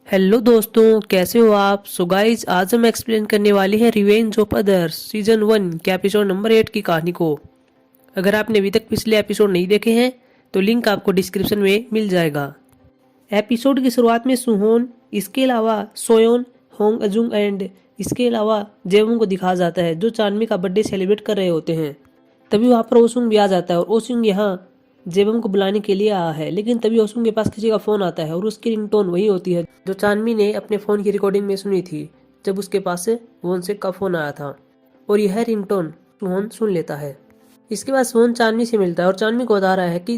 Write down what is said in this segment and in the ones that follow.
Hello दोस्तों, कैसे हो आप। सो गाइज, आज हम एक्सप्लेन करने वाले हैं रिवेंज ऑफ अदर्स सीजन 1 के एपिसोड नंबर 8 की कहानी को। अगर आपने अभी तक पिछले एपिसोड नहीं देखे हैं तो लिंक आपको डिस्क्रिप्शन में मिल जाएगा। एपिसोड की शुरुआत में सुहोन, इसके अलावा सोयोन, होंग अजुंग एंड इसके अलावा जेवोंग को दिखाया जाता है जो चांदमी का बर्थडे सेलिब्रेट कर रहे होते हैं। तभी वहाँ पर ओसुंग भी आ जाता है और ओसुंग यहाँ जेबम को बुलाने के लिए आया है, लेकिन तभी ओसुंग के पास किसी का फोन आता है और उसकी रिंगटोन वही होती है जो चांदमी ने अपने फोन की रिकॉर्डिंग में सुनी थी जब उसके पास से वोनसेक का फोन आया था। और यह रिंगटोन सुहोन सुन लेता है। इसके बाद सुहोन चांदमी से मिलता है और चांदमी को बता रहा है कि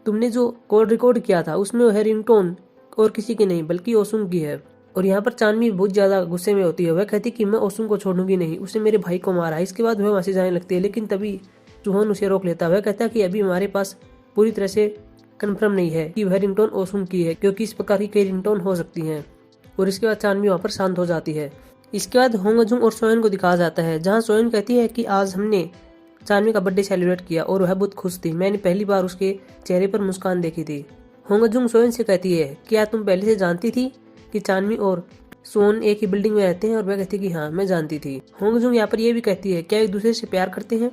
तुमने जो कॉल रिकॉर्ड किया था उसमें वह रिंगटोन और किसी की नहीं बल्कि ओसुंग की है। और यहाँ पर चांदमी बहुत ज्यादा गुस्से में होती है। वह कहती कि मैं ओसुंग को छोड़ूंगी नहीं, उसने मेरे भाई को मारा है। इसके बाद वह वहां से जाने लगती है, लेकिन तभी सुहोन उसे रोक लेता है। वह कहता है कि अभी हमारे पास पूरी तरह से कंफर्म नहीं है कि वह रिंगटोन ओसुंग की है, क्योंकि इस प्रकार की कई रिंगटोन हो सकती हैं। और इसके बाद चांदमी वहाँ पर शांत हो जाती है। इसके बाद होंग अजुंग और सोयन को दिखाया जाता है, जहाँ सोयन कहती है कि आज हमने चांदमी का बर्थडे सेलिब्रेट किया और वह बहुत खुश थी। मैंने पहली बार उसके चेहरे पर मुस्कान देखी थी। होंग अजुंग सोयन से कहती है, क्या तुम पहले से जानती थी कि चांदमी और सोन एक ही बिल्डिंग में रहते हैं। और वह कहती है कि हाँ, मैं जानती थी। होंग अजुंग यहाँ पर यह भी कहती है, क्या एक दूसरे से प्यार करते हैं।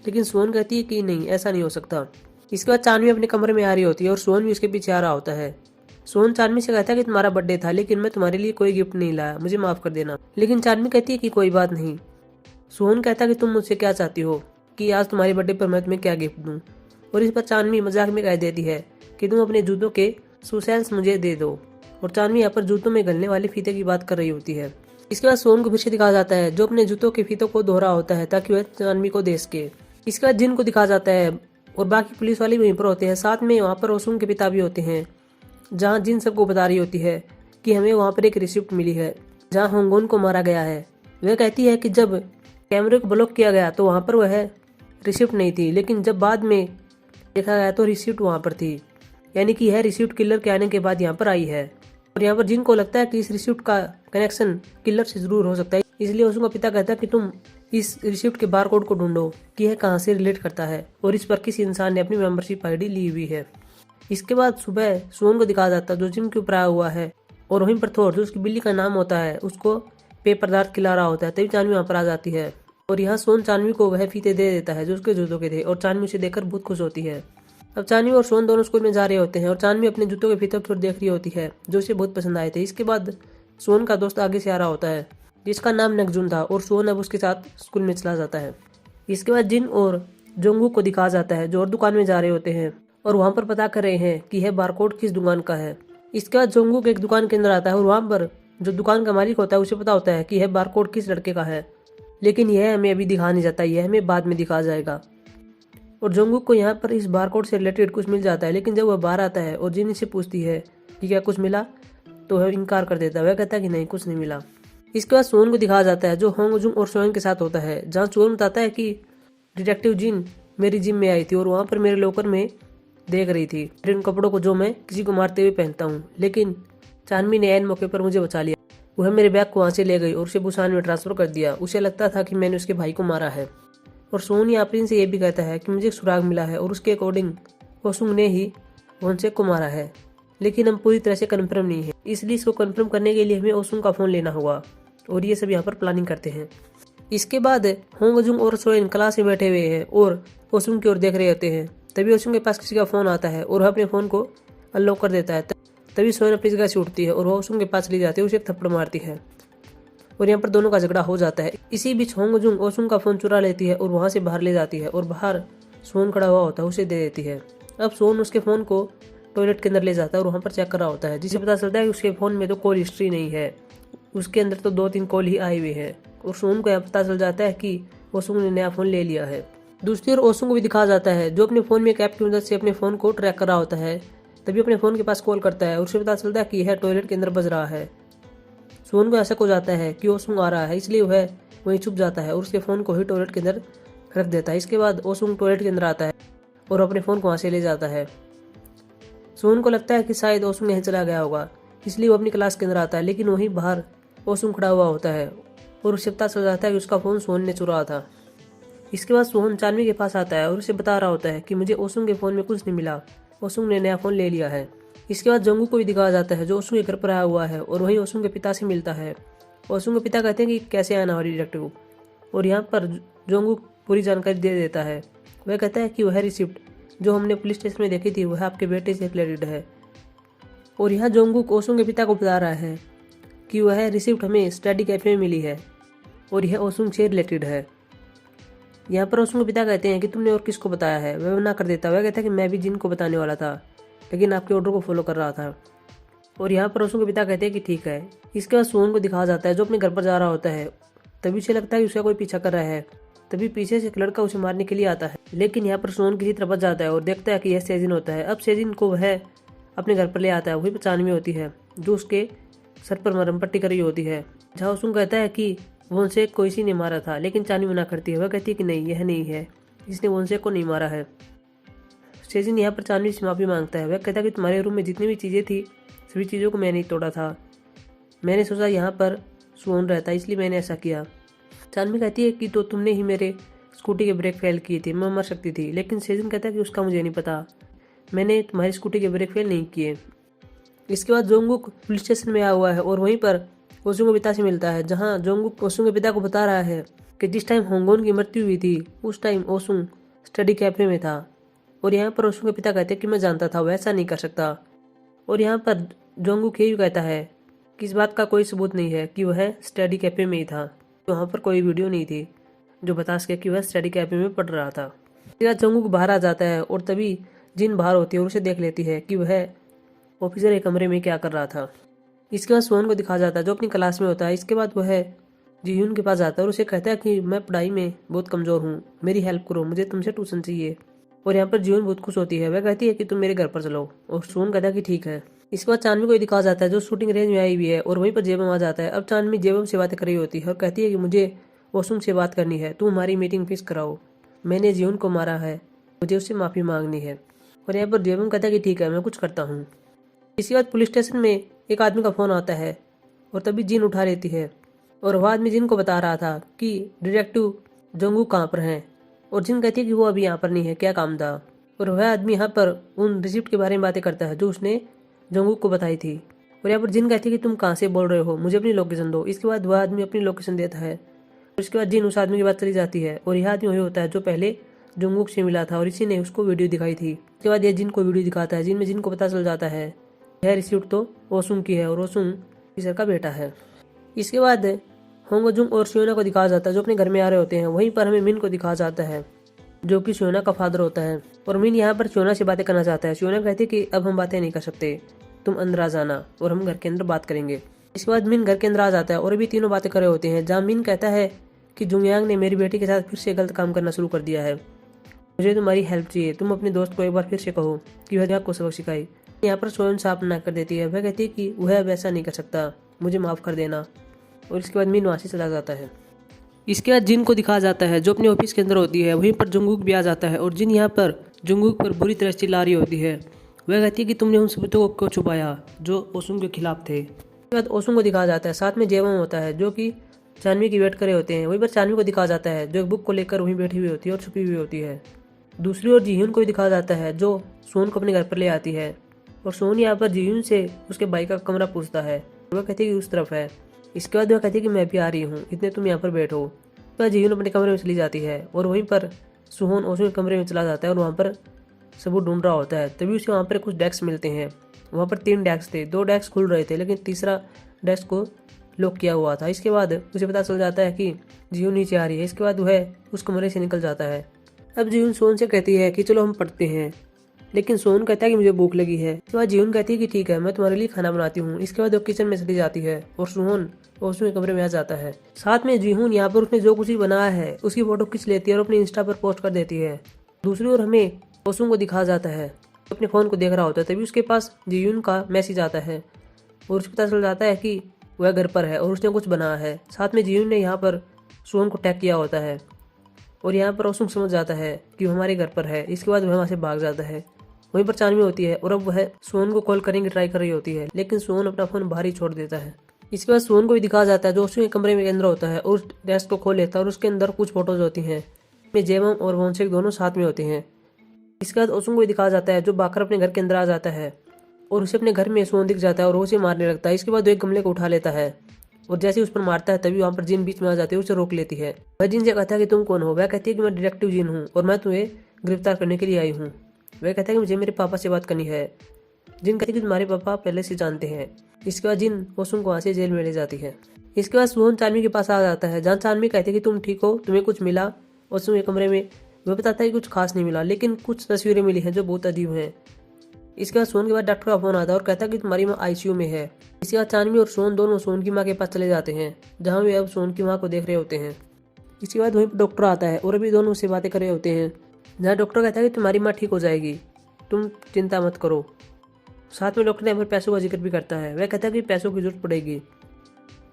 लेकिन सोन कहती है कि नहीं, ऐसा नहीं हो सकता। इसके बाद चांदमी अपने कमरे में आ रही होती है और सोन भी उसके पीछे आ रहा होता है। सोन चांदमी से कहता है कि तुम्हारा बर्थडे था, लेकिन मैं तुम्हारे लिए कोई गिफ्ट नहीं लाया, मुझे माफ कर देना। लेकिन चांदमी कहती है कि कोई बात नहीं। सोन कहता है कि तुम मुझसे क्या चाहती हो, कि आज तुम्हारे बर्थडे पर मैं तुम्हें क्या गिफ्ट दूं। और इस पर चांदमी मजाक में कह देती है कि तुम अपने जूतों के सूसेंस मुझे दे दो। और चांदमी यहाँ पर जूतों में गलने वाले फीते की बात कर रही होती है। इसके बाद सोन को फिर से दिखाया जाता है जो अपने जूतों के फीतों को धो रहा होता है ताकि वह चांदमी को दे सके। इसके बाद जिन को दिखाया जाता है और बाकी पुलिस वाले वहीं पर होते हैं। साथ में वहाँ पर ओसुंग के पिता भी होते हैं, जहाँ जिन सबको बता रही होती है कि हमें वहाँ पर एक रिसिप्ट मिली है जहाँ होंगोन को मारा गया है। वह कहती है कि जब कैमरे को ब्लॉक किया गया तो वहाँ पर वह रिसिप्ट नहीं थी, लेकिन जब बाद में देखा गया तो रिसिप्ट वहाँ पर थी, यानी कि यह रिसिप्ट किलर के आने के बाद यहाँ पर आई है। और यहाँ पर जिनको लगता है कि इस रिसिप्ट का कनेक्शन किलर से जरूर हो सकता है, इसलिए ओसुंग का पिता कहता है कि तुम इस रिसिप्ट के बारकोड को ढूंढो कि यह कहां से रिलेट करता है और इस पर किस इंसान ने अपनी मेंबरशिप आईडी ली हुई है। इसके बाद सुबह सोन को दिखाया जाता है जो जिम के ऊपर आया हुआ है और वहीं पर थोर जो उसकी बिल्ली का नाम होता है उसको पेय पदार्थ खिला रहा होता है। तभी चांदनी वहाँ पर आ जाती है और यहाँ सोन चांदनी को वह फीते दे देता है जो उसके जूतों के थे और चांदनी उसे देखकर बहुत खुश होती है। अब चांदनी और सोन दोनों स्कूल में जा रहे होते हैं और चांदनी अपने जूतों के फीतों की ओर देख रही होती है जो उसे बहुत पसंद आए थे। इसके बाद सोन का दोस्त आगे से आ रहा होता है जिसका नाम नगजुन था और सोन अब उसके साथ स्कूल में चला जाता है। इसके बाद जिन और जोंगू को दिखाया जाता है जो और दुकान में जा रहे होते हैं और वहाँ पर पता कर रहे हैं कि यह बारकोड किस दुकान का है। इसके बाद जोंगू के एक दुकान के अंदर आता है और वहाँ पर जो दुकान का मालिक होता है उसे पता होता है कि यह बारकोड किस लड़के का है, लेकिन यह हमें अभी दिखा नहीं जाता, यह हमें बाद में दिखाया जाएगा। और जोंगू को यहाँ पर इस बारकोड से रिलेटेड कुछ मिल जाता है, लेकिन जब वह बाहर आता है और जिन से पूछती है कि क्या कुछ मिला तो वह इनकार कर देता है। वह कहता है कि नहीं, कुछ नहीं मिला। इसके बाद सोन को दिखाया जाता है जो होंग अजुंग और सोयन के साथ होता है, जहाँ सोन बताता है कि डिटेक्टिव जिन मेरी जिम में आई थी और वहाँ पर मेरे लॉकर में देख रही थी इन कपड़ों को जो मैं किसी को मारते हुए पहनता हूँ, लेकिन चांदमी ने ऐन मौके पर मुझे बचा लिया। वह मेरे बैग को वहाँ से ले गई और उसे बुसान में ट्रांसफर कर दिया। उसे लगता था कि मैंने उसके भाई को मारा है। और सोन यापरिन से यह भी कहता है कि मुझे सुराग मिला है और उसके अकॉर्डिंग ओसुंग ने ही वोनसेक को मारा है, लेकिन हम पूरी तरह से कन्फर्म नहीं है, इसलिए इसको कन्फर्म करने के लिए हमें ओसुंग का फोन लेना होगा। और ये सब यहाँ पर प्लानिंग करते हैं। इसके बाद होंग अजुंग और सोयन क्लास में बैठे हुए हैं और ओसुंग की ओर देख रहे होते हैं। तभी ओसुंग के पास किसी का फोन आता है और वह अपने फोन को अनलॉक कर देता है। तभी सोयन अपनी जगह से उठती है और वह ओसुंग के पास ले जाती है, उसे एक थप्पड़ मारती है और यहाँ पर दोनों का झगड़ा हो जाता है। इसी बीच होंग अजुंग ओसुंग का फोन चुरा लेती है और वहां से बाहर ले जाती है और बाहर सोन खड़ा हुआ होता है उसे दे देती है। अब सोन उसके फोन को टॉयलेट के अंदर ले जाता है और वहां पर चेक कर रहा होता है, जिसे पता चलता है कि उसके फोन में तो कॉल हिस्ट्री नहीं है, उसके अंदर तो 2-3 कॉल ही आई हुई है। और सोन को यह पता चल जाता है कि ओसुंग ने नया फोन ले लिया है। दूसरी ओर ओसुंग को भी दिखाया जाता है जो अपने फोन में एक ऐप की मदद से अपने फोन को ट्रैक कर रहा होता है। तभी अपने फोन के पास कॉल करता है और उसे पता चलता है कि यह टॉयलेट के अंदर बज रहा है। सोन को ऐसा हो जाता है कि ओसुंग आ रहा है, इसलिए वह वहीं छुप जाता है और उसके फोन को ही टॉयलेट के अंदर रख देता है। इसके बाद ओसुंग टॉयलेट के अंदर आता है और अपने फोन को वहां से ले जाता है। सोन को लगता है कि शायद ओसुंग यहीं चला गया होगा, इसलिए वो अपनी क्लास के अंदर आता है, लेकिन वहीं बाहर ओसुंग खड़ा हुआ होता है और उसे पता चल जाता है कि उसका फोन सोन ने चुराया था। इसके बाद सोहन चांदनी के पास आता है और उसे बता रहा होता है कि मुझे ओसुंग के फोन में कुछ नहीं मिला, ओसुंग ने नया फोन ले लिया है। इसके बाद जोंगूक को भी दिखाया जाता है जो ओसुंग के घर पर आया हुआ है और वहीं ओसुंग के पिता से मिलता है। ओसुंग के पिता कहते हैं कि कैसे आना हमारी डिटेक्टिव, और यहाँ पर जोंगूक पूरी जानकारी दे देता है। वह कहता है कि वह रिसिप्ट जो हमने पुलिस स्टेशन में देखी थी वह आपके बेटे से रिलेटेड है। और यहाँ जोंगूक ओसुंग के पिता को बता रहा है कि वह रिसिप्ट हमें स्टडी कैफे में मिली है और यह ओसुंग से रिलेटेड है। यहाँ पर ओसुंग के पिता कहते हैं कि तुमने और किसको बताया है। वह मना कर देता है। वह कहता है कि मैं भी जिन को बताने वाला था लेकिन आपके ऑर्डर को फॉलो कर रहा था। और यहाँ पर ओसुंग के पिता कहते हैं कि ठीक है। इसके बाद सुहोन को दिखाया जाता है जो अपने घर पर जा रहा होता है। तभी उसे लगता है कि उसका कोई पीछा कर रहा है। तभी पीछे से एक लड़का उसे मारने के लिए आता है, लेकिन यहाँ पर सुहोन किसी तरफ बच जाता है और देखता है कि यह सेजिन होता है। अब सेजिन को वह अपने घर पर ले आता है। वही पर चांदनी होती है जो उसके सर पर मरहम पट्टी कर रही होती है। जहाँ ओसुंग कहता है कि वोनसेक को इसी ने मारा था, लेकिन चांदनी मना करती है। वह कहती है कि नहीं, यह नहीं है, इसने वोनसेक को नहीं मारा है। सेजिन यहाँ पर चांदनी से माफी मांगता है। वह कहता है कि तुम्हारे रूम में जितनी भी चीज़ें थी सभी चीज़ों को मैंने ही तोड़ा था। मैंने सोचा यहाँ पर सुहोन रहता इसलिए मैंने ऐसा किया। चांदनी कहती है कि तो तुमने ही मेरे स्कूटी के ब्रेक फेल किए थे, मैं मर सकती थी। लेकिन सेजिन कहता है कि उसका मुझे नहीं पता, मैंने तुम्हारी स्कूटी के ब्रेक फेल नहीं किए। इसके बाद जोंगूक पुलिस स्टेशन में आया हुआ है और वहीं पर ओसुंग के पिता से मिलता है, जहां जोंगूक ओसुंग के पिता को बता रहा है कि जिस टाइम होंगोन की मृत्यु हुई थी उस टाइम ओसुंग स्टडी कैफे में था। और यहाँ पर ओसुंग के पिता कहते हैं कि मैं जानता था, वैसा नहीं कर सकता। और यहाँ पर जोंगूक ये भी कहता है कि इस बात का कोई सबूत नहीं है कि वह स्टडी कैफे में ही था। वहाँ पर कोई वीडियो नहीं थी जो बता सके कि वह स्टडी कैफे में पढ़ रहा था। फिर जोंगूक बाहर आ जाता है और तभी जिन बाहर होती है और उसे देख लेती है कि वह ऑफिसर के कमरे में क्या कर रहा था। इसके बाद सुहोन को दिखाया जाता है जो अपनी क्लास में होता है। इसके बाद वह जीह्यून के पास जाता है और उसे कहता है कि मैं पढ़ाई में बहुत कमज़ोर हूँ, मेरी हेल्प करो, मुझे तुमसे ट्यूशन चाहिए। और यहाँ पर जीह्यून बहुत खुश होती है। वह कहती है कि तुम मेरे घर पर चलो, और सुहोन कहता है कि ठीक है। इसके बाद चांदनी को दिखाया जाता है जो शूटिंग रेंज में आई हुई है और वहीं पर जेबम आ जाता है। अब चांदनी जेबम से बातें कर रही होती है और कहती है कि मुझे ओसुंग से बात करनी है, तुम हमारी मीटिंग फिक्स कराओ, मैंने जीह्यून को मारा है, मुझे उससे माफ़ी मांगनी है। और यहाँ पर जेबम कहता है कि ठीक है, मैं कुछ करता हूँ। इसके बाद पुलिस स्टेशन में एक आदमी का फ़ोन आता है और तभी जिन उठा लेती है और वह आदमी जिन को बता रहा था कि डिटेक्टिव जोंगूक कहाँ पर हैं। और जिन कहती है कि वो अभी यहाँ पर नहीं है, क्या काम था। और वह आदमी यहाँ पर उन रिसिप्ट के बारे में बातें करता है जो उसने जोंगूक को बताई थी। और यहाँ पर जिन कहती है कि तुम कहाँ से बोल रहे हो, मुझे अपनी लोकेशन दो। इसके बाद वह आदमी अपनी लोकेशन देता है। उसके बाद जिन उस आदमी के पास चली जाती है और यह आदमी वही होता है जो पहले जोंगूक से मिला था और इसी ने उसको वीडियो दिखाई थी। उसके बाद यह जिन को वीडियो दिखाता है जिनमें जिन को पता चल जाता है यह रिसिप्ट तो ओसुंग की है और ओसुंग ऑफिसर का बेटा है। इसके बाद होंगजुंग और शियोना को दिखाया जाता है जो अपने घर में आ रहे होते हैं। वहीं पर हमें मिन को दिखाया जाता है जो कि शियोना का फादर होता है। और मिन यहाँ पर शियोना से बातें करना चाहता है। शियोना कहती है कि अब हम बातें नहीं कर सकते, तुम अंदर आ जाना और हम घर के अंदर बात करेंगे। इसके बाद मिन घर के अंदर आ जाता है और अभी तीनों बातें कर रहे होते हैं, जहाँ मिन कहता है कि जुंगयांग ने मेरी बेटी के साथ फिर से गलत काम करना शुरू कर दिया है, मुझे तुम्हारी हेल्प चाहिए, तुम अपने दोस्त को एक बार फिर से कहो कि वह को सबक सिखाए। यहाँ पर सोन साफ ना कर देती है। वह कहती है कि वह अब ऐसा नहीं कर सकता, मुझे माफ़ कर देना। और इसके बाद मिन वहाँ से चला जाता है। इसके बाद जिन को दिखाया जाता है जो अपने ऑफिस के अंदर होती है। वहीं पर जुंगूक भी आ जाता है और जिन यहाँ पर जुंगूक पर बुरी तरह चिल्ला रही होती है। वह कहती है कि तुमने उन सबूतों को क्यों छुपाया जो ओसुंग के खिलाफ थे। इसके बाद ओसुंग को दिखाया जाता है, साथ में जेवम होता है जो कि चांदनी की वेट करे होते हैं। वहीं पर चांदनी को दिखाया जाता है जो एक बुक को लेकर वहीं बैठी हुई होती है और छुपी हुई होती है। दूसरी ओर जीह्यून को भी दिखाया जाता है जो सोन को अपने घर पर ले आती है। और सोन यहाँ पर जीह्यून से उसके भाई का कमरा पूछता है। वह कहती है कि उस तरफ है। इसके बाद वह कहती है कि मैं भी आ रही हूँ, इतने तुम यहाँ पर बैठो। वह जीह्यून अपने कमरे में चली जाती है और वहीं पर सुहोन ओसुंग के कमरे में चला जाता है और वहाँ पर सबूत ढूंढ रहा होता है। तभी उसे वहाँ पर कुछ डेस्क मिलते हैं। वहाँ पर 3 डेस्क थे, 2 डेस्क खुल रहे थे लेकिन तीसरा डेस्क को लॉक किया हुआ था। इसके बाद उसे पता चल जाता है कि जीह्यून नीचे आ रही है। इसके बाद वह उस कमरे से निकल जाता है। अब जीह्यून सोन से कहती है कि चलो हम पढ़ते हैं, लेकिन सोन कहता है कि मुझे भूख लगी है। इसके बाद जीह्यून कहती है कि ठीक है, मैं तुम्हारे लिए खाना बनाती हूँ। इसके बाद वो किचन में चली जाती है और सोन ओसुंग के कमरे में आ जाता है। साथ में जीह्यून यहाँ पर उसने जो कुछ भी बनाया है उसकी फोटो खींच लेती है और अपने इंस्टा पर पोस्ट कर देती है। दूसरी ओर हमें ओसुंग को दिखाया जाता है अपने फ़ोन को देख रहा होता है। तभी उसके पास जीह्यून का मैसेज आता है और उसे पता चल जाता है कि वह घर पर है और उसने कुछ बनाया है। साथ में जीह्यून ने यहाँ पर सोन को टैग किया होता है और यहाँ पर ओसुंग समझ जाता है कि हमारे घर पर है। इसके बाद वह वहाँ से भाग जाता है। वहीं पर चांदनी होती है और अब वह सोन को कॉल करने की ट्राई कर रही होती है, लेकिन सोन अपना फ़ोन बाहर ही छोड़ देता है। इसके बाद सोन को भी दिखाया जाता है जो ओसुंग के कमरे में अंदर होता है और उस डेस्क को खोल लेता है और उसके अंदर कुछ फोटोज होती हैं में जेवम और वोनसेक दोनों साथ में होते हैं। इसके बाद ओसुंग को भी दिखाया जाता है जो भागकर अपने घर के अंदर आ जाता है और उसे अपने घर में सोन दिख जाता है और वो उसे मारने लगता है। इसके बाद वो एक गमले को उठा लेता है और जैसे उस पर मारता है तभी वहाँ पर जिन बीच में आ जाती है, उसे रोक लेती है। वह जिन से कहता है कि तुम कौन हो। वह कहती है कि मैं डिटेक्टिव जिन हूँ और मैं तुम्हें गिरफ्तार करने के लिए आई हूँ। वह कहता है कि मुझे मेरे पापा से बात करनी है। जिन कहती है कि तुम्हारे पापा पहले से जानते हैं। इसके बाद जिन ओसुंग को वहाँ से जेल में ले जाती है। इसके बाद सुहोन चानमी के पास आ जाता है, जहाँ चानमी कहती है कि तुम ठीक हो, तुम्हें कुछ मिला। ओसुंग एक कमरे में वह बताता है कि कुछ खास नहीं मिला, लेकिन कुछ तस्वीरें मिली हैं जो बहुत अजीब हैं। इसके बाद सोन के बाद डॉक्टर का फोन आता है और कहता है कि तुम्हारी माँ आईसीयू में है। इसके बाद चानमी और सोन दोनों सोन की माँ के पास चले जाते हैं, जहाँ वे अब सोन की माँ को देख रहे होते हैं। इसके बाद वहीं पर डॉक्टर आता है और अभी दोनों उससे बातें कर रहे होते हैं, जहाँ डॉक्टर कहता है कि तुम्हारी माँ ठीक हो जाएगी, तुम चिंता मत करो। साथ में डॉक्टर यहाँ पर पैसों का जिक्र भी करता है। वह कहता है कि पैसों की जरूरत पड़ेगी।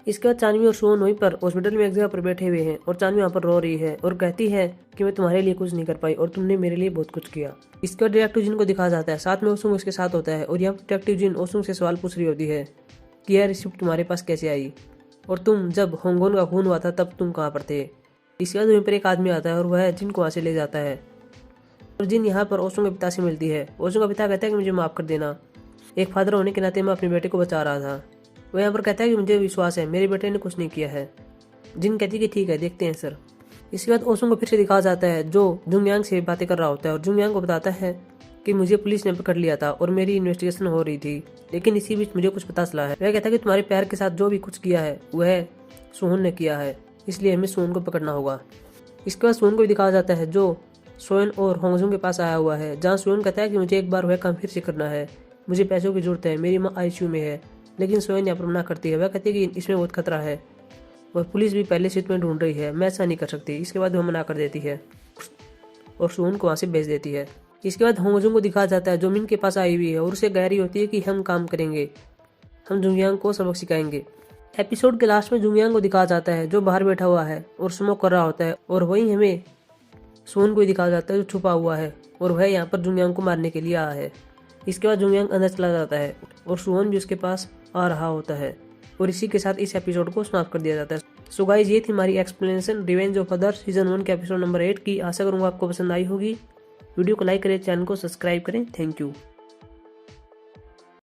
इसके बाद चानवी और सोन वहीं पर हॉस्पिटल में एक जगह पर बैठे हुए हैं और चानवी वहाँ पर रो रही है और कहती है कि मैं तुम्हारे लिए कुछ नहीं कर पाई और तुमने मेरे लिए बहुत कुछ किया। इसके बाद डिटेक्टिव जिन को दिखाया जाता है, साथ में ओसुंग उसके साथ होता है और यहाँ पर डिटेक्टिव जिन ओसुंग से सवाल पूछ रही होती है कि यह रिसिप्ट तुम्हारे पास कैसे आई और तुम जब होंगोन का खून हुआ था तब तुम कहाँ पर थे। इसके बाद वहीं पर एक आदमी आता है और वह जिन को वहाँ से ले जाता है और जिन यहाँ पर ओसुंग के पिता से मिलती है। ओसुंग का पिता कहता है कि मुझे माफ़ कर देना, एक फादर होने के नाते मैं अपने बेटे को बचा रहा था। वो यहाँ पर कहता है कि मुझे विश्वास है मेरे बेटे ने कुछ नहीं किया है। जिन कहती है कि ठीक है, देखते हैं सर। इसके बाद ओसुंग को फिर से दिखाया जाता है जो जुंगयांग से बातें कर रहा होता है और जुंगयांग को बताता है कि मुझे पुलिस ने पकड़ लिया था और मेरी इन्वेस्टिगेशन हो रही थी, लेकिन इसी बीच मुझे कुछ पता चला है। वह कहता है कि तुम्हारे प्यार के साथ जो भी कुछ किया है वह सोहन ने किया है, इसलिए हमें सोहन को पकड़ना होगा। इसके बाद सोहन को भी दिखाया जाता है जो सोहन और होंगजुंग के पास आया हुआ है, जहाँ सोहन कहता है कि मुझे एक बार वह काम फिर से करना है, मुझे पैसों की जरूरत है, मेरी माँ आईसीयू में है। लेकिन सोहन यहाँ पर मना करती है। वह कहती है कि इसमें बहुत खतरा है और पुलिस भी पहले से तुम्हें ढूंढ रही है, मैं ऐसा नहीं कर सकती। इसके बाद वह मना कर देती है और सोहन को वहाँ से भेज देती है। इसके बाद होंगजुंग को दिखाया जाता है जो मिन के पास आई हुई है और उसे गहरी होती है कि हम काम करेंगे, हम जुंगयांग को सबक सिखाएंगे। एपिसोड के लास्ट में जुंगयांग को दिखाया जाता है जो बाहर बैठा हुआ है और स्मोक कर रहा होता है और वहीं हमें सोहन को ही दिखाया जाता है जो छुपा हुआ है और वह यहाँ पर जुंगयांग को मारने के लिए आया है। इसके बाद जुंगयांग अंदर चला जाता है और सोहन भी उसके पास आ रहा होता है और इसी के साथ इस एपिसोड को समाप्त कर दिया जाता है। सो गाइस, ये थी हमारी explanation revenge of others season 1 के एपिसोड नंबर 8 की। आशा करूँगा आपको पसंद आई होगी। वीडियो को लाइक करें, चैनल को सब्सक्राइब करें। Thank you.